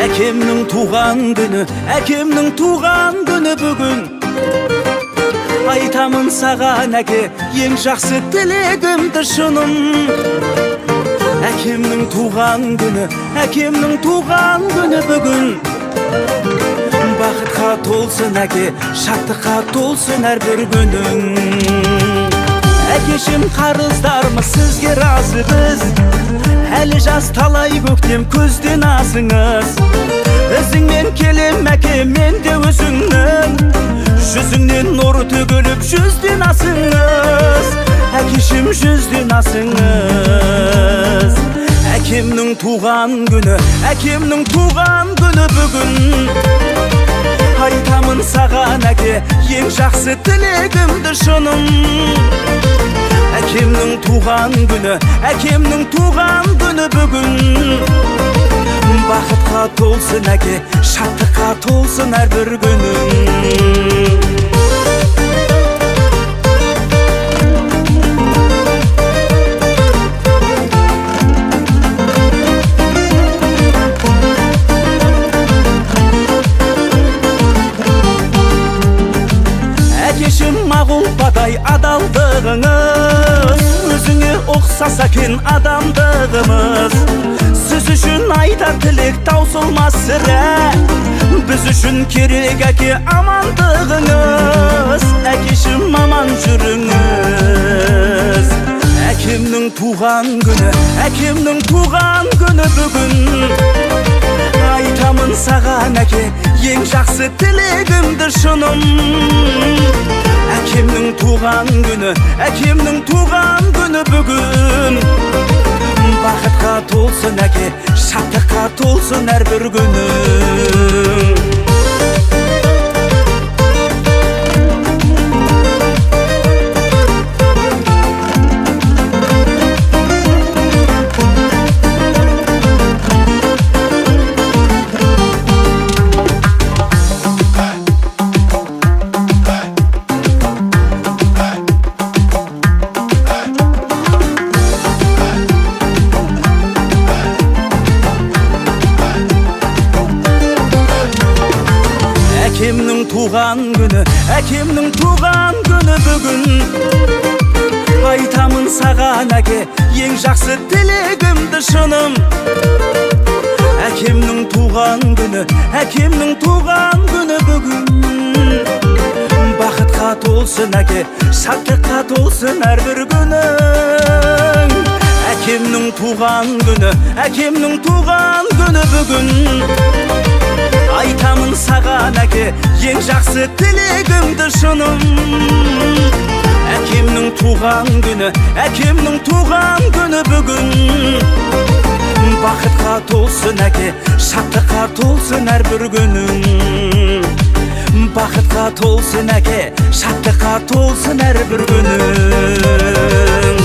Әкемнің туған күні, әкемнің туған күні бүгін. Айтамын саған әке, ең жақсы тілегімді шыным. Әкемнің туған күні, әкемнің туған күні бүгін. Бақытқа толсын әке, шаттыққа толсын әрбір күнің. Әкешім қарыздармыз сізге разы біз, әлі жас талай көктем көзден асыңыз. Ізіңмен келем әке, мен де өзіңнің, жүзіңнен нұры төгіліп жүзден асыңыз. Әкешім жүзден асыңыз. Әкемнің туған күні, әкемнің туған күні бүгін. Айтамын саған әке, ең жақсы тілегімді шыным. Әкемнің туған күні, әкемнің туған күні бүгін. Бақытқа толсын әке, шаттыққа толсын әрбір күнің. Әкешім мағұлпадай адалдығыңыз, өзіңе ұқсас екен адамдығымыз. Сіз үшін айтар тілек таусылмас сірә, біз үшін керек әке амандығыңыз. Әкешім аман жүріңіз. Әкемнің туған күні, әкемнің туған күні бүгін. Айтамын саған әке, ең жақсы тілегімді шыным. Әкемнің туған күні, әкемнің туған күні бүгін. Бақытқа толсын әке, шаттыққа толсын әрбір күнің. Әкемнің туған күні, әкемнің туған күні бүгін. Айтамын саған әке, ең жақсы тілегімді шыным. Әкемнің туған күні, әкемнің туған күні бүгін. Бақытқа толсын әке, шаттыққа толсын әрбір күнің. Әкемнің туған күні, әкемнің туған күні бүгін. Айтамын саған әке, ең жақсы тілегімді шыным. Әкемнің туған күні, әкемнің туған күні бүгін. Бақытқа толсын әке, шаттыққа толсын әрбір күнің. Бақытқа толсын әке, шаттыққа толсын әрбір күнің.